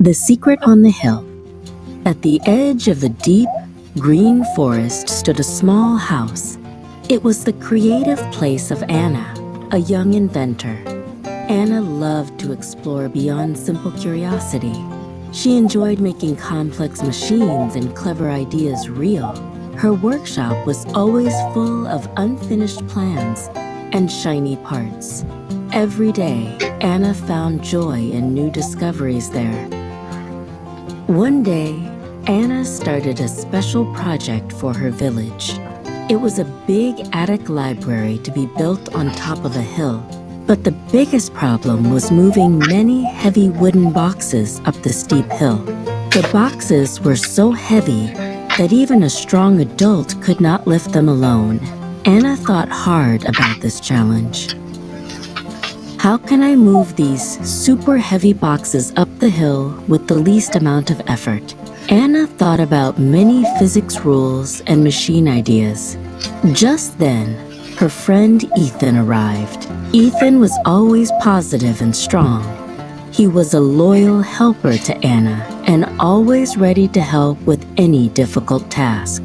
The Secret on the Hill. At the edge of a deep, green forest stood a small house. It was the creative place of Anna, a young inventor. Anna loved to explore beyond simple curiosity. She enjoyed making complex machines and clever ideas real. Her workshop was always full of unfinished plans and shiny parts. Every day, Anna found joy in new discoveries there. One day, Anna started a special project for her village. It was a big attic library to be built on top of a hill. But the biggest problem was moving many heavy wooden boxes up the steep hill. The boxes were so heavy that even a strong adult could not lift them alone. Anna thought hard about this challenge. How can I move these super heavy boxes up the hill with the least amount of effort? Anna thought about many physics rules and machine ideas. Just then, her friend Ethan arrived. Ethan was always positive and strong. He was a loyal helper to Anna and always ready to help with any difficult task.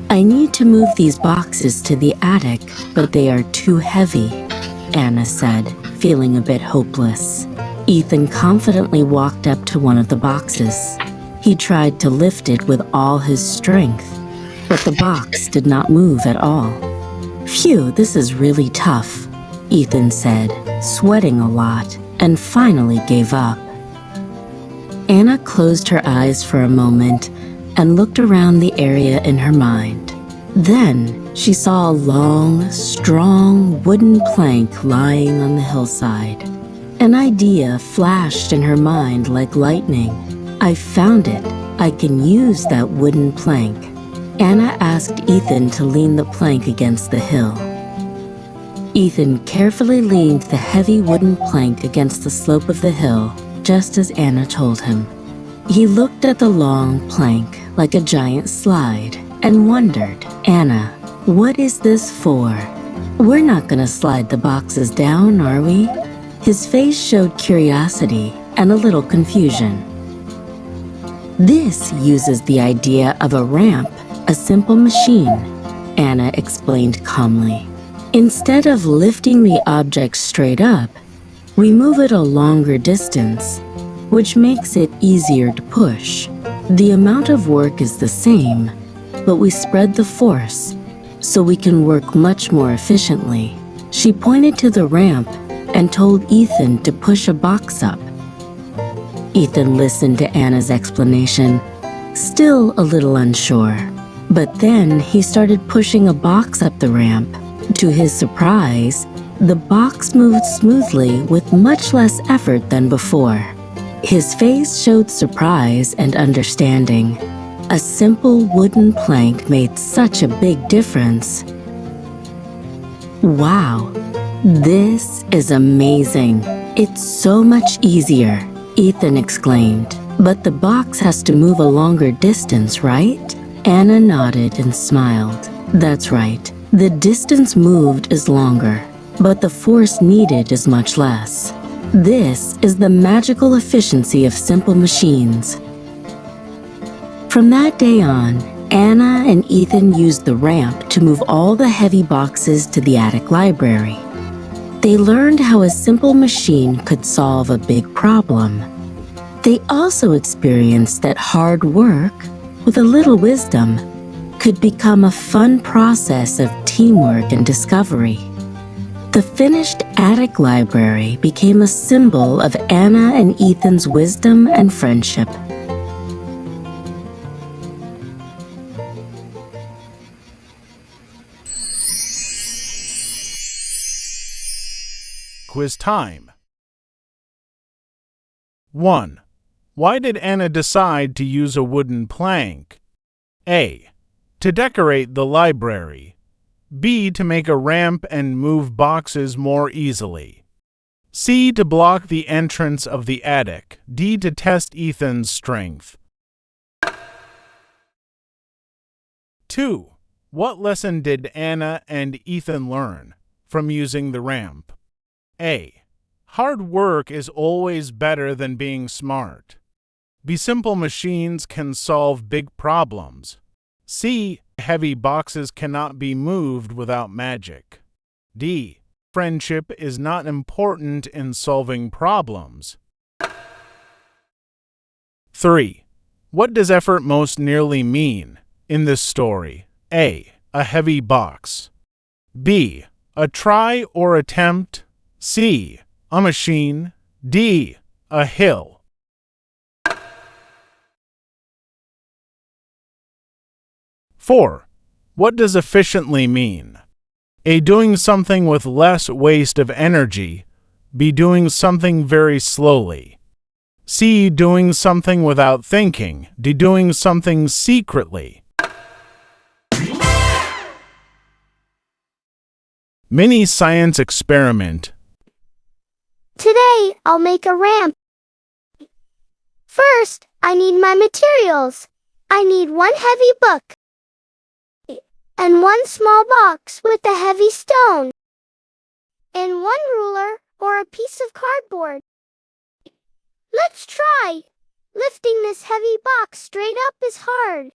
I need to move these boxes to the attic, but they are too heavy, Anna said, feeling a bit hopeless. Ethan confidently walked up to one of the boxes. He tried to lift it with all his strength, but the box did not move at all. Phew, this is really tough, Ethan said, sweating a lot, and finally gave up. Anna closed her eyes for a moment and looked around the area in her mind. Then she saw a long, strong wooden plank lying on the hillside. An idea flashed in her mind like lightning. I found it. I can use that wooden plank. Anna asked Ethan to lean the plank against the hill. Ethan carefully leaned the heavy wooden plank against the slope of the hill, just as Anna told him. He looked at the long plank like a giant slide and wondered, Anna, what is this for? We're not going to slide the boxes down, are we? His face showed curiosity and a little confusion. This uses the idea of a ramp, a simple machine, Anna explained calmly. Instead of lifting the object straight up, we move it a longer distance, which makes it easier to push. The amount of work is the same, but we spread the force so we can work much more efficiently. She pointed to the ramp and told Ethan to push a box up. Ethan listened to Anna's explanation, still a little unsure. But then he started pushing a box up the ramp. To his surprise, the box moved smoothly with much less effort than before. His face showed surprise and understanding. A simple wooden plank made such a big difference. Wow, this is amazing. It's so much easier, Ethan exclaimed. But the box has to move a longer distance, right? Anna nodded and smiled. That's right. The distance moved is longer, but the force needed is much less. This is the magical efficiency of simple machines. From that day on, Anna and Ethan used the ramp to move all the heavy boxes to the attic library. They learned how a simple machine could solve a big problem. They also experienced that hard work, with a little wisdom, could become a fun process of teamwork and discovery. The finished attic library became a symbol of Anna and Ethan's wisdom and friendship. Quiz time. 1. Why did Anna decide to use a wooden plank? A. To decorate the library. B. To make a ramp and move boxes more easily. C. To block the entrance of the attic. D. To test Ethan's strength. 2. What lesson did Anna and Ethan learn from using the ramp? A. Hard work is always better than being smart. B. Simple machines can solve big problems. C. Heavy boxes cannot be moved without magic. D. Friendship is not important in solving problems. 3. What does effort most nearly mean in this story? A. A heavy box. B. A try or attempt. C. A machine. D. A hill. 4. What does efficiently mean? A. Doing something with less waste of energy. B. Doing something very slowly. C. Doing something without thinking. D. Doing something secretly. Mini science experiment. Today, I'll make a ramp. First, I need my materials. I need one heavy book and one small box with a heavy stone and one ruler or a piece of cardboard. Let's try. Lifting this heavy box straight up is hard,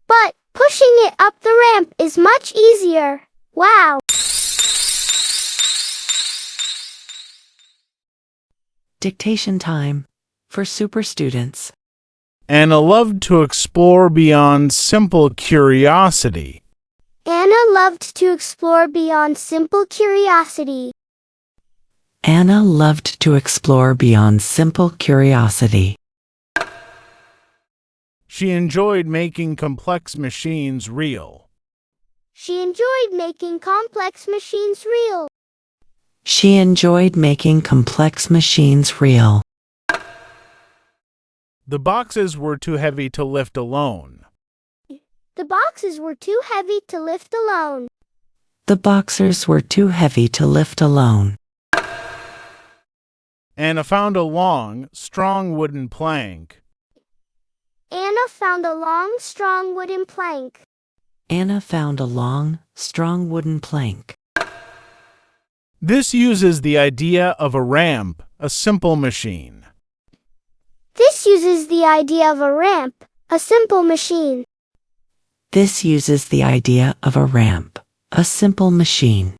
but pushing it up the ramp is much easier. Wow! Dictation time for super students. Anna loved to explore beyond simple curiosity. Anna loved to explore beyond simple curiosity. Anna loved to explore beyond simple curiosity. She enjoyed making complex machines real. She enjoyed making complex machines real. She enjoyed making complex machines real. The boxes were too heavy to lift alone. The boxes were too heavy to lift alone. The boxers were too heavy to lift alone. Anna found a long, strong wooden plank. Anna found a long, strong wooden plank. Anna found a long, strong wooden plank. This uses the idea of a ramp, a simple machine. This uses the idea of a ramp, a simple machine. This uses the idea of a ramp, a simple machine.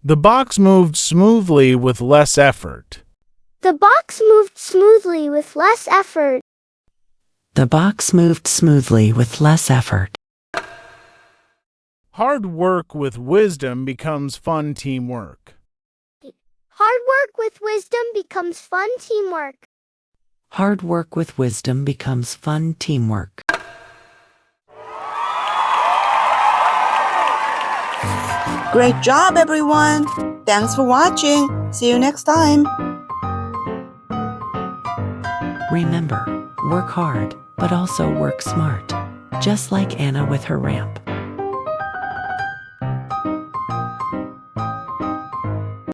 The box moved smoothly with less effort. The box moved smoothly with less effort. The box moved smoothly with less effort. Hard work with wisdom becomes fun teamwork. Hard work with wisdom becomes fun teamwork. Hard work with wisdom becomes fun teamwork. Great job, everyone! Thanks for watching. See you next time. Remember, work hard, but also work smart. Just like Anna with her ramp.